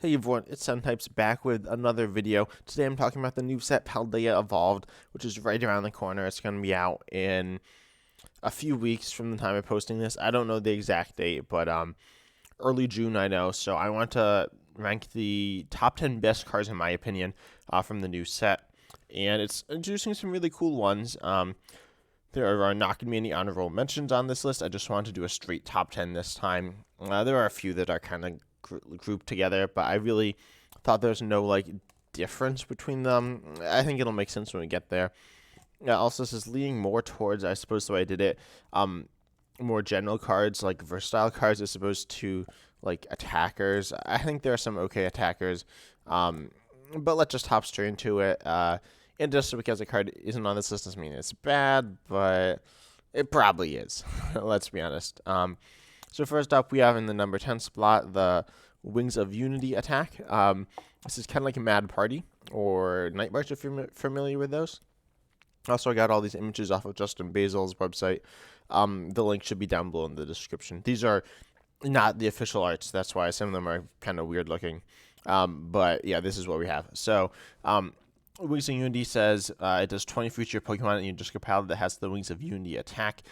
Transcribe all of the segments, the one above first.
Hey everyone, it's Types back with another video. Today I'm talking about the new set Paldea Evolved, which is right around the corner. It's going to be out in a few weeks from the time of posting this. I don't know the exact date, but early June I know. So I want to rank the top 10 best cards in my opinion from the new set. And it's introducing some really cool ones. There are not going to be any honorable mentions on this list. I just wanted to do a straight top 10 this time. There are a few that are kind of grouped together, but I really thought there's no difference between them. I think it'll make sense when we get there. Also, this is leaning more towards, I suppose, the way I did it, more general cards like versatile cards as opposed to like attackers. I think there are some okay attackers, but let's just hop straight into it. And just because a card isn't on this list doesn't mean it's bad, but it probably is. Let's be honest. So first up, we have in the number 10 spot the Wings of Unity attack. This is kind of like a Mad Party or Night March if you're familiar with those. Also, I got all these images off of Justin Basil's website. The link should be down below in the description. These are not the official arts. That's why some of them are kind of weird looking. But yeah, this is what we have. So Wings of Unity says it does 20 future Pokemon in your discard pile that has the Wings of Unity attack.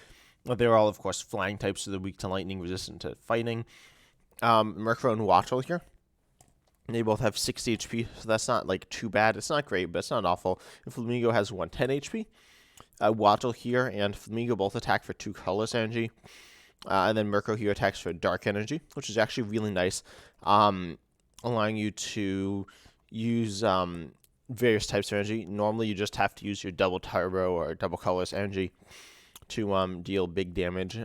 They're all, of course, flying types, so they're weak to lightning, resistant to fighting. Murkrow and Watchel here. They both have 60 HP, so that's not too bad. It's not great, but it's not awful. And Flamingo has 110 HP. Watchel here and Flamingo both attack for 2 colorless energy. And then Murkrow here attacks for dark energy, which is actually really nice, allowing you to use various types of energy. Normally, you just have to use your double turbo or double colorless energy to deal big damage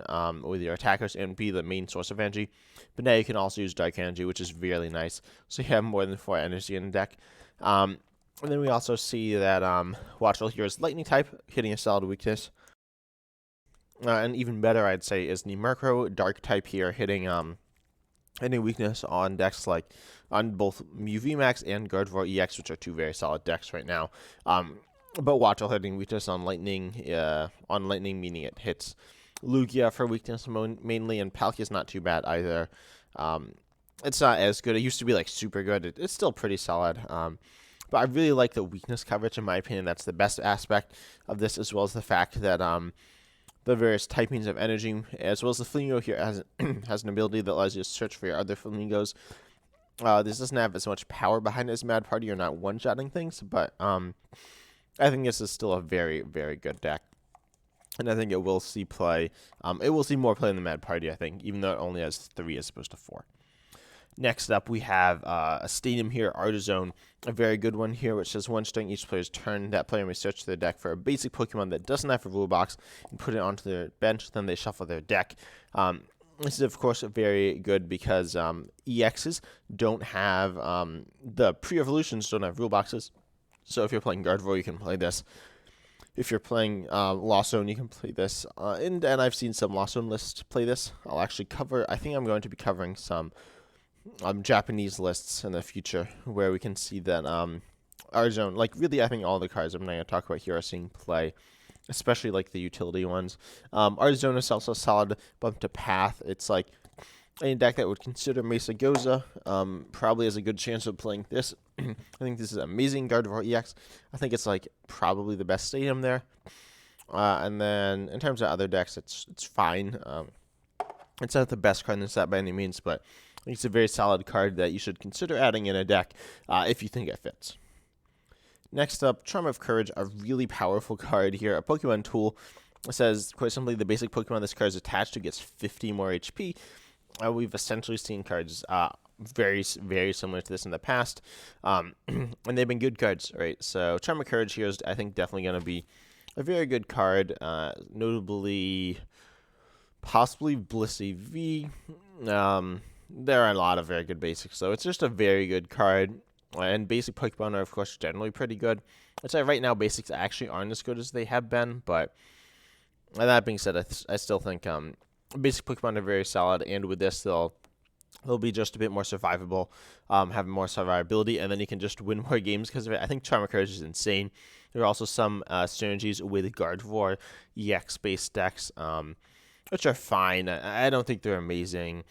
with your attackers and be the main source of energy. But now you can also use dark energy, which is really nice. So you have more than 4 energy in the deck. And then we also see that Watchel here is lightning type, hitting a solid weakness. And even better, I'd say, is the Murkrow dark type here, hitting any weakness on decks on both Mew VMAX and Gardevoir EX, which are 2 very solid decks right now. But Watchel hitting weakness on lightning, meaning it hits Lugia for weakness mainly, and Palkia's not too bad either. It's not as good. It used to be super good. It's still pretty solid. But I really like the weakness coverage. In my opinion, that's the best aspect of this, as well as the fact that the various typings of energy, as well as the Flamingo here has an ability that allows you to search for your other Flamingos. This doesn't have as much power behind it as Mad Party. You're not one-shotting things, but I think this is still a very, very good deck. And I think it will see play. It will see more play in the Mad Party, I think, even though it only has 3 as opposed to 4. Next up, we have a stadium here, Artazon, a very good one here, which says once during each player's turn, that player may search their deck for a basic Pokemon that doesn't have a rule box and put it onto their bench, then they shuffle their deck. This is, of course, very good because EXs don't have, the pre-evolutions don't have rule boxes. So if you're playing Gardevoir, you can play this. If you're playing Lost Zone, you can play this. And I've seen some Lost Zone lists play this. I'll actually I think I'm going to be covering some Japanese lists in the future where we can see that Artazon, really I think all the cards I'm going to talk about here are seeing play, especially the utility ones. Artazon is also solid bump to Path. It's any deck that would consider Mesa Goza probably has a good chance of playing this. I think this is amazing. Gardevoir EX, I think it's probably the best stadium there. And then in terms of other decks, it's fine. It's not the best card in the set by any means, but I think it's a very solid card that you should consider adding in a deck if you think it fits. Next up, Charm of Courage, a really powerful card here, a Pokemon tool. It says, quite simply, the basic Pokemon this card is attached to gets 50 more HP. We've essentially seen cards very, very similar to this in the past, and they've been good cards, right? So Charm of Courage here is, I think, definitely going to be a very good card, notably, possibly Blissey V. There are a lot of very good basics, so it's just a very good card, and basic Pokemon are, of course, generally pretty good. I'd say right now basics actually aren't as good as they have been, but that being said, I still think basic Pokemon are very solid, and with this, they'll be just a bit more survivable, have more survivability, and then you can just win more games because of it. I think Charm of Courage is insane. There are also some synergies with Gardevoir EX-based decks, which are fine. I don't think they're amazing.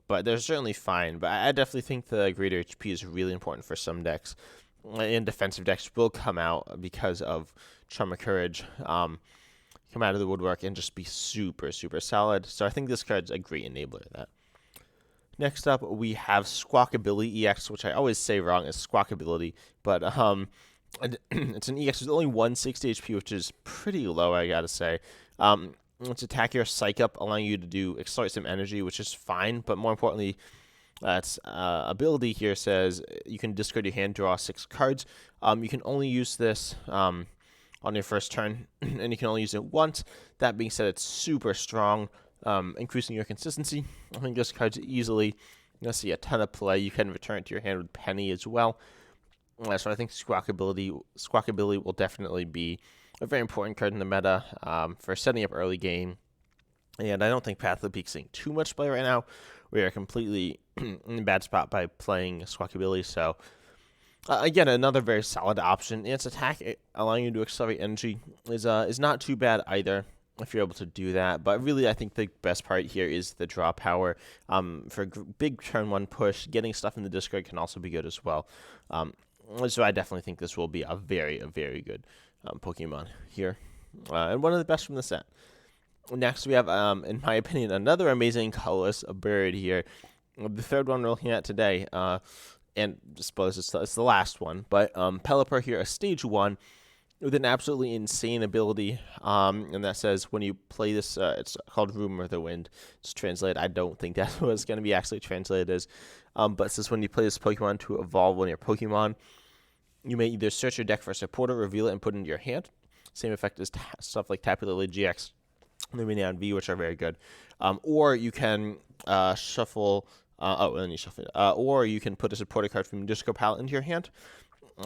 but they're certainly fine. But I definitely think the greater HP is really important for some decks, and defensive decks will come out because of Charm of Courage, come out of the woodwork and just be super, super solid. So I think this card's a great enabler of that. Next up, we have Squakabilly EX, which I always say wrong is Squakabilly, but it's an EX with only 160 HP, which is pretty low, I gotta say. It's attack your Psych Up, allowing you to do accelerate some energy, which is fine, but more importantly, its ability here says you can discard your hand, draw 6 cards. You can only use this on your first turn, and you can only use it once. That being said, it's super strong, increasing your consistency. I think this card's easily going to see a ton of play. You can return it to your hand with Penny as well. So I think Squakabilly will definitely be a very important card in the meta for setting up early game. And I don't think Path of the Peak's seeing too much play right now. We are completely in a bad spot by playing Squakabilly, so again, another very solid option. Its attack, allowing you to accelerate energy, is not too bad either if you're able to do that. But really, I think the best part here is the draw power. For big turn 1 push, getting stuff in the discard can also be good as well. So I definitely think this will be a very good Pokemon here, and one of the best from the set. Next, we have, in my opinion, another amazing colorless bird here. The third one we're looking at today. And I suppose it's the last one, but Pelipper here, a stage 1 with an absolutely insane ability, and that says when you play this, it's called Rumor of the Wind. It's translated. I don't think that's what it's going to be actually translated as, but it says when you play this Pokemon to evolve one of your Pokemon, you may either search your deck for a supporter, reveal it, and put it into your hand. Same effect as stuff like Tapu Lele GX, Luminous Energy, which are very good, or you can shuffle. And then you shuffle it. Or you can put a supporter card from Disco Palette into your hand.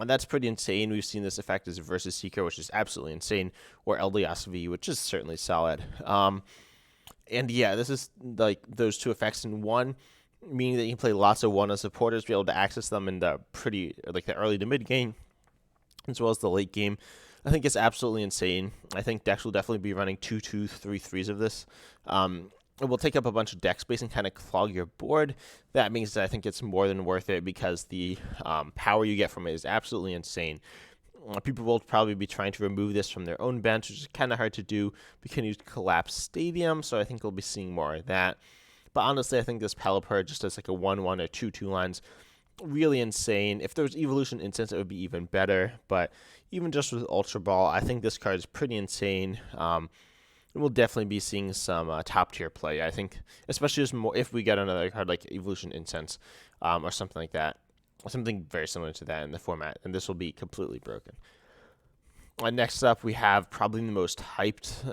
That's pretty insane. We've seen this effect as Versus Seeker, which is absolutely insane, or Eldeos V, which is certainly solid. And yeah, this is like those two effects in one, meaning that you can play lots of one supporters, be able to access them in the the early to mid game, as well as the late game. I think it's absolutely insane. I think decks will definitely be running 2 2, 3 3s of this. It will take up a bunch of deck space and kind of clog your board. That means that I think it's more than worth it because the power you get from it is absolutely insane. People will probably be trying to remove this from their own bench, which is kind of hard to do. We can use Collapse Stadium, so I think we'll be seeing more of that. But honestly, I think this Pelipper just as like a 1-1 or 2-2 lines, really insane. If there was Evolution Incense, it would be even better. But even just with Ultra Ball, I think this card is pretty insane. We'll definitely be seeing some top tier play. I think, especially if we get another card like Evolution Incense or something like that, something very similar to that in the format, and this will be completely broken. Next up, we have probably the most hyped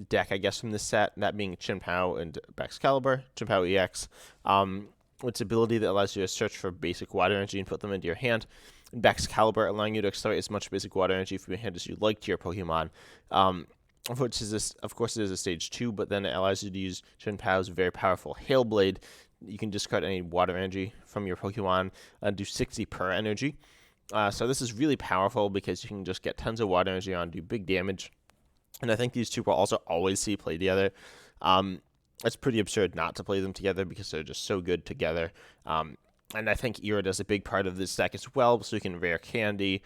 deck, I guess, from this set, that being Chien-Pao and Baxcalibur, Chien-Pao EX. Its ability that allows you to search for basic water energy and put them into your hand. And Baxcalibur allowing you to accelerate as much basic water energy from your hand as you like to your Pokemon. Which is of course, it is a stage 2, but then it allows you to use Chien-Pao's very powerful Hail Blade. You can discard any water energy from your Pokemon and do 60 per energy. So this is really powerful because you can just get tons of water energy on, do big damage. And I think these two will also always see play together. It's pretty absurd not to play them together because they're just so good together. And I think Era does a big part of this deck as well, so you can rare candy.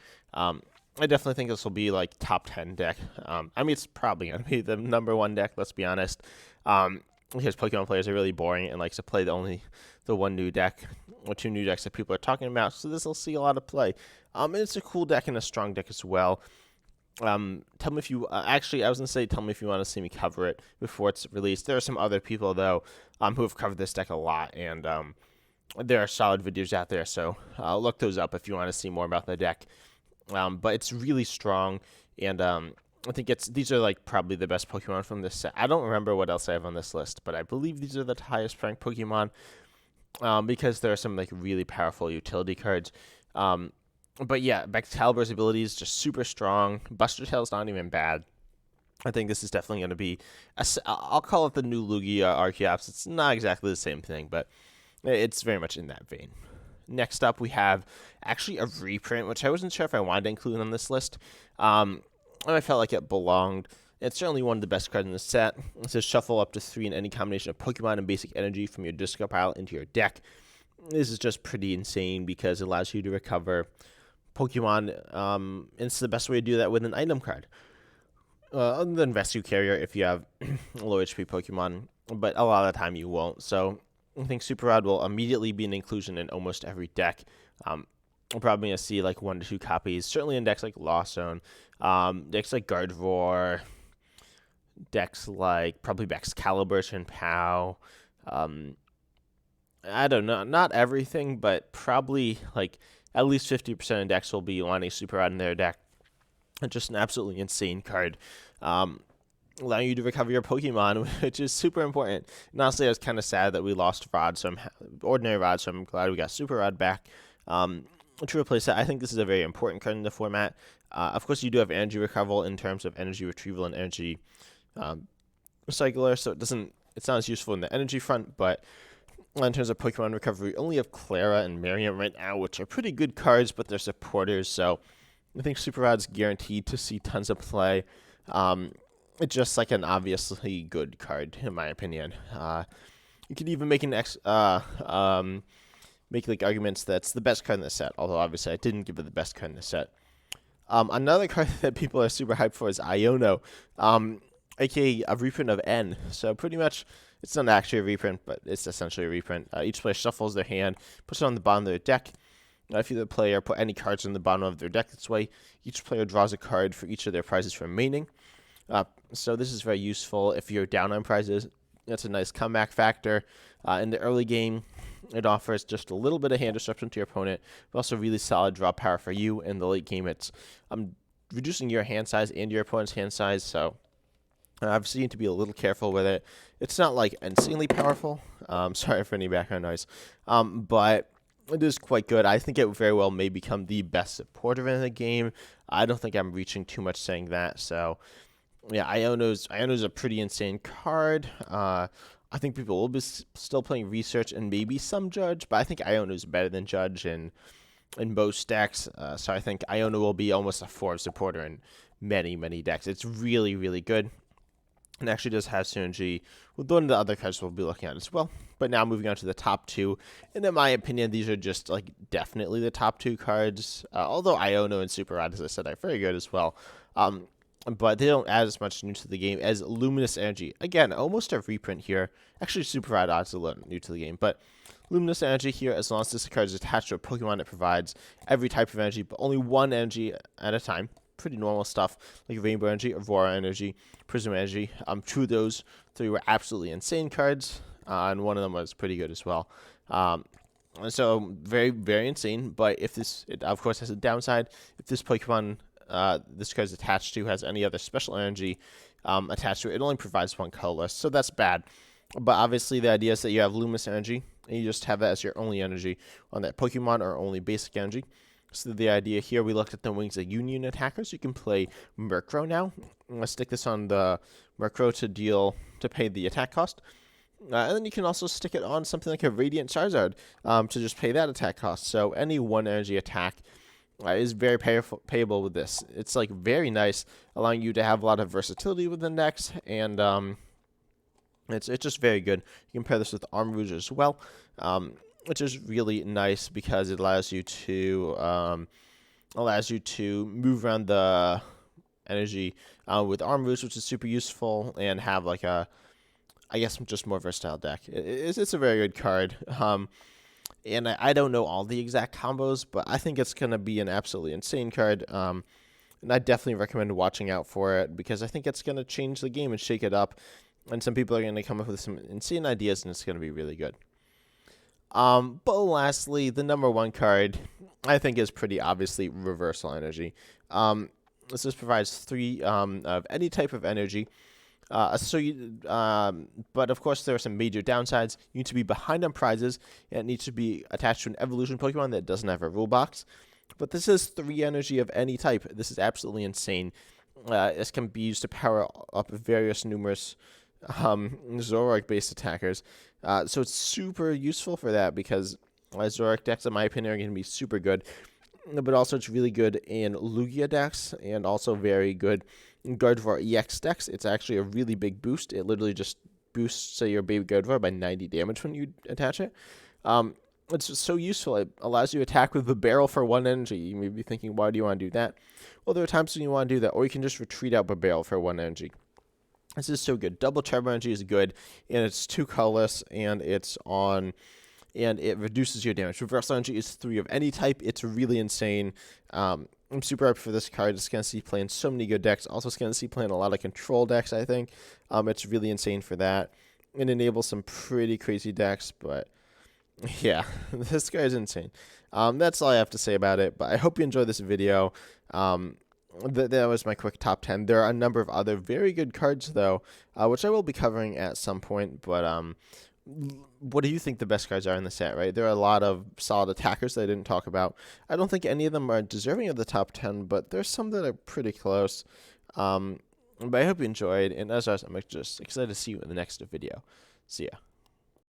I definitely think this will be like top 10 deck. I mean, it's probably going to be the number 1 deck, let's be honest. Because Pokemon players are really boring and likes to play only the one new deck or 2 new decks that people are talking about. So this will see a lot of play. And it's a cool deck and a strong deck as well. Tell me if you actually, I was gonna say, tell me if you want to see me cover it before it's released. There are some other people though who have covered this deck a lot, and there are solid videos out there. So look those up if you want to see more about the deck. But it's really strong, and I think these are like probably the best Pokemon from this set. I don't remember what else I have on this list, but I believe these are the highest ranked Pokemon because there are some like really powerful utility cards. But yeah, Baxcalibur's ability is just super strong. Buster Tail's not even bad. I think this is definitely going to be, I'll call it the new Lugia Archeops. It's not exactly the same thing, but it's very much in that vein. Next up, we have actually a reprint, which I wasn't sure if I wanted to include on this list. I felt like it belonged. It's certainly one of the best cards in the set. It says shuffle up to 3 in any combination of Pokemon and basic energy from your discard pile into your deck. This is just pretty insane because it allows you to recover Pokemon. And it's the best way to do that with an item card. Other than Rescue Carrier if you have low HP Pokemon, but a lot of the time you won't. So I think Super Rod will immediately be an inclusion in almost every deck. We're probably going to see like 1 to 2 copies, certainly in decks like Lost Zone, decks like Gardevoir, decks like probably Baxcalibur, Chien-Pao. I don't know, not everything, but probably like at least 50% of decks will be wanting Super Rod in their deck. It's just an absolutely insane card, allowing you to recover your Pokemon, which is super important. And honestly, I was kind of sad that we lost Rod, Ordinary Rod, so I'm glad we got Super Rod back to replace that. I think this is a very important card in the format. Of course, you do have energy recovery in terms of energy retrieval and energy recycler, so it's not as useful in the energy front, but in terms of Pokemon recovery, we only have Clara and Miriam right now, which are pretty good cards, but they're supporters, so I think Super Rod's guaranteed to see tons of play. It's just like an obviously good card, in my opinion. You could even make make like arguments that's the best card in the set, although obviously I didn't give it the best card in the set. Another card that people are super hyped for is Iono, aka a reprint of N. So pretty much, it's not actually a reprint, but it's essentially a reprint. Each player shuffles their hand, puts it on the bottom of their deck. If either player put any cards in the bottom of their deck this way, each player draws a card for each of their prizes remaining. So this is very useful if you're down on prizes. That's a nice comeback factor. In the early game, it offers just a little bit of hand disruption to your opponent, but also really solid draw power for you. In the late game, it's reducing your hand size and your opponent's hand size, so obviously you need to be a little careful with it. It's not like insanely powerful. Sorry for any background noise. But it is quite good. I think it very well may become the best supporter in the game. I don't think I'm reaching too much saying that. So, yeah, Iono's a pretty insane card. I think people will be still playing Research and maybe some Judge, but I think Iono's better than Judge in most decks. So I think Iono will be almost a 4 supporter in many, many decks. It's really, really good. And actually does have synergy with one of the other cards we'll be looking at as well. But now moving on to the top 2. And in my opinion, these are just like definitely the top 2 cards. Although Iono and Super Rod, as I said, are very good as well. But they don't add as much new to the game as Luminous Energy. Again, almost a reprint here. Actually, Super Rod adds a little new to the game. But Luminous Energy here, as long as this card is attached to a Pokemon, it provides every type of energy, but only one energy at a time. Pretty normal stuff like Rainbow Energy, Aurora Energy, Prism Energy. 2 of those 3 were absolutely insane cards, and one of them was pretty good as well. So very, very insane. But if it of course has a downside. If this Pokemon this card is attached to has any other special energy attached to it, it only provides 1 colorless, so that's bad. But obviously the idea is that you have Luminous Energy, and you just have that as your only energy on that Pokemon or only basic energy. So the idea here, we looked at the Wings of Union attackers. You can play Murkrow now. Let's stick this on the Murkrow to pay the attack cost. And then you can also stick it on something like a Radiant Charizard to just pay that attack cost. So any 1 energy attack is very payable with this. It's like very nice, allowing you to have a lot of versatility within decks, and it's just very good. You can pair this with Arm Rouge as well. Which is really nice because it allows you to move around the energy with Arm Rouge, which is super useful, and have like I guess just more versatile deck. It's a very good card. And I don't know all the exact combos, but I think it's gonna be an absolutely insane card. And I definitely recommend watching out for it because I think it's gonna change the game and shake it up. And some people are gonna come up with some insane ideas, and it's gonna be really good. But lastly, the number 1 card, I think, is pretty obviously Reversal Energy. This provides 3 of any type of energy. But of course, there are some major downsides. You need to be behind on prizes, and it needs to be attached to an evolution Pokemon that doesn't have a rule box. But this is 3 energy of any type. This is absolutely insane. This can be used to power up numerous Zoroark-based attackers. So it's super useful for that because Zoroark decks, in my opinion, are going to be super good. But also it's really good in Lugia decks and also very good Gardevoir EX decks, it's actually a really big boost. It literally just boosts, say, your baby Gardevoir by 90 damage when you attach it. It's just so useful. It allows you to attack with the barrel for 1 energy. You may be thinking, why do you want to do that? Well, there are times when you want to do that, or you can just retreat out barrel for 1 energy. This is so good. Double Turbo Energy is good, and it's 2 colorless, and it's on, and it reduces your damage. Reverse Energy is 3 of any type. It's really insane. I'm super hyped for this card. It's going to see play in so many good decks. Also, it's going to see play in a lot of control decks, I think. It's really insane for that. It enables some pretty crazy decks, but yeah, this guy is insane. That's all I have to say about it, but I hope you enjoyed this video. That was my quick top 10. There are a number of other very good cards, though, which I will be covering at some point. But what do you think the best cards are in the set, right? There are a lot of solid attackers that I didn't talk about. I don't think any of them are deserving of the top 10, but there's some that are pretty close. But I hope you enjoyed, and as always, I'm just excited to see you in the next video. See ya.